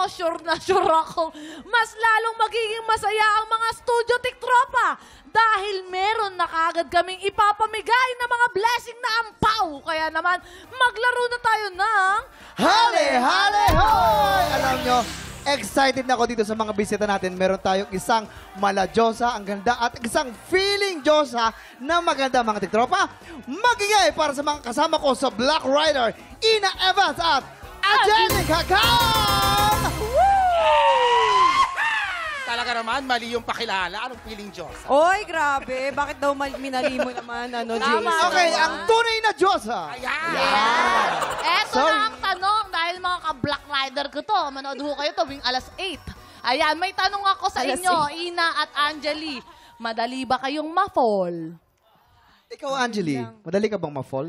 sure na sure ako, mas lalong magiging masaya ang mga studio tiktropa dahil meron na kaagad kaming ipapamigay na mga blessing na ampaw. Kaya naman, maglaro na tayo ng... Hale, hale, hoy! Alam nyo, excited na ako dito sa mga bisita natin. Meron tayong isang maladyosa, ang ganda, at isang feeling Diyosa na maganda mga tiktropa. Magigay para sa mga kasama ko sa Black Rider, Ina Evans at Angelica Kang! Talaga naman, mali yung pakilala. Anong feeling Diyosa? Oy, grabe. Bakit daw minali mo naman, Jason? Okay, ang tunay na Diyosa. Ayan! Eto na ang tanong dahil mga ka-Black Rider ko to. Manood ho kayo tuwing alas 8. Ayan, may tanong ako sa Alas inyo, Ina at Angeli. Madali ba kayong ma-fall? Ikaw, Angeli, madali ka bang ma-fall?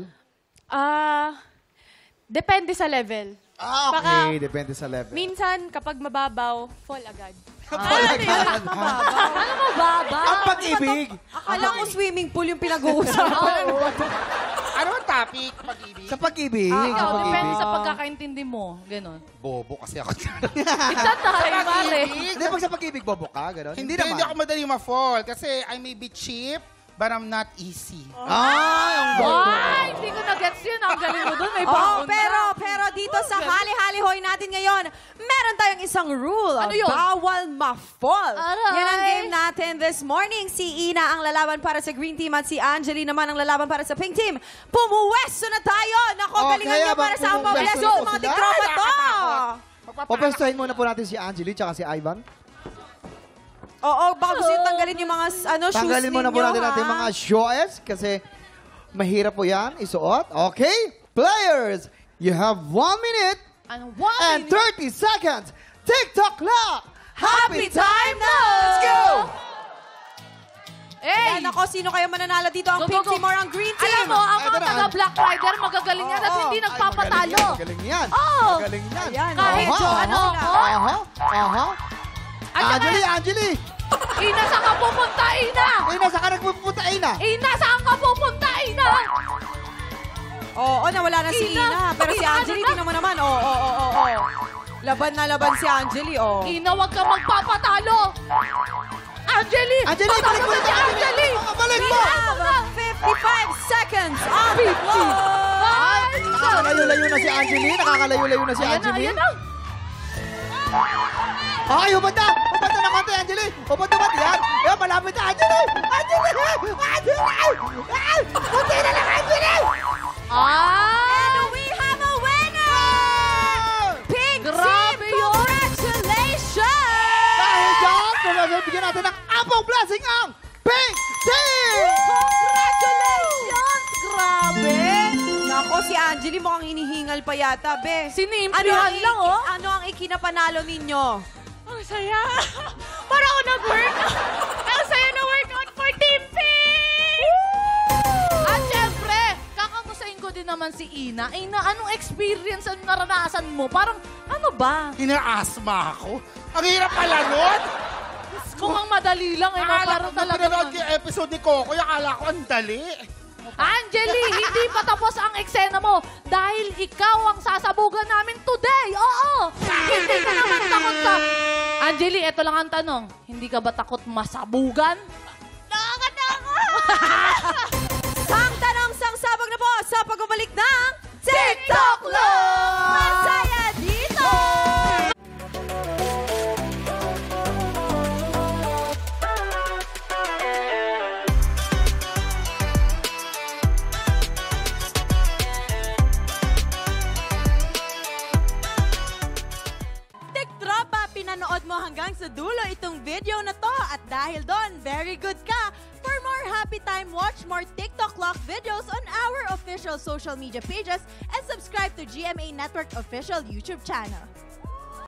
Depende sa level. Okay, depende sa level. Minsan, kapag mababaw, fall agad. Ano mababa? Ang pag-ibig! Akala ko swimming pool yung pinag-uusapan. Ano ang topic? Pag-ibig? Sa pag-ibig. Ikaw, Sa depende pag-ibig. sa pagkakaintindi mo. Ganon. Bobo kasi ako. Isa tayo, mare. Hindi, pag sa pag-ibig, bobo ka, gano'n? Hindi naman. ako madali ma-fall kasi I may be cheap, but I'm not easy. Ay, ang bobo. Ay, hindi ko na-gets yun. Ang galing mo doon. May Oh, baon pero dito sa hali-hali-hoy natin ngayon, meron tayong isang rule. Ano yun? Bawal ma-fall. Aray. Yan ang game natin this morning. Si Ina ang lalaban para sa green team at si Angeli naman ang lalaban para sa pink team. Pumuwesto na tayo! Nako, galingan niyo para sa ang pumuwesto pables na sa po mga sila? tiktropa to! Papestuhin muna po natin si Angeli tsaka si Ivan. Oo, baka gusto nyo tanggalin yung mga shoes Tanggalin muna po natin ha? natin mga shoes kasi mahirap po yan isuot. Okay? Players, you have 1 minute Ano? and 30 seconds. TikTok clock! Happy time now! Let's go! Eh! Ayan, ako, sino kayo mananalo dito? Ang Go, pink go, go. team or ang green team? Alam mo, ang Ito mga na. taga-Black Rider, magagaling yan at Oo. hindi Ay, nagpapatalo. Magaling yan. Oo. Magaling yan. Ayan, Kahit medyo Aha, ano, aha, aha. At saka, Angeli, Angeli! Ina, saan ka pupunta, Ina? Ina, saan ka nagpupunta, Ina? Ina, saan ka pupunta, Ina? Oo, nawala na si Ina, Ina. Pero si Ina, Angeli, ano na? tingnan mo naman. Oo. Laban na laban si Angeli, Ina, wag ka magpapatalo. Angeli! Angeli, patalo balik mo na ito, si Angeli! Angeli! Balik We mo! have 55 seconds on the clock. Ay, Nakakalayo-layo na si Angeli. Nakakalayo-layo na si ayan na, Angeli. ayan na. Ay, hubad na! Hubad na ng konti, Angeli! Hubad na, yan! Ayan, malapit na, Angeli! Angeli! Angeli! Ay! Kunti na lang, Angeli! And we have a winner! Pink Grabe team, yun. congratulations! Dahil dyan, bigyan natin ng ampong blessing ang Pink Team! Congratulations! Grabe! Nako, si Angeli mukhang hinihingal pa yata, be. Sinimplihan lang, oh. Ano ang ikinapanalo ninyo? Ang saya. Para ako nag-work. Ang saya na workout for Team Pink! At syempre, kakamusahin ko din naman si Ina. Ina, anong experience ang naranasan mo? Parang, ano ba? Ina-asthma ako. Ang hirap pala nun. Mukhang madali lang, eh. Akala Parang ko, nung talaga pinanood naman. yung episode ni Coco, akala ko ang dali. Angeli, hindi pa tapos ang eksena mo dahil ikaw ang sasabugan namin today. Oo! Hindi ka naman takot sa... Angeli, eto lang ang tanong. Hindi ka ba takot masabugan? Sang tanong, sang sabog na po sa pagbabalik ng TikTok Love! Masaya dito! Tiktropa, pinanood mo hanggang sa dulo itong video na to at dahil doon, very good ka. For more happy time, watch more TikTok Clock videos on our official social media pages and subscribe to GMA Network official YouTube channel.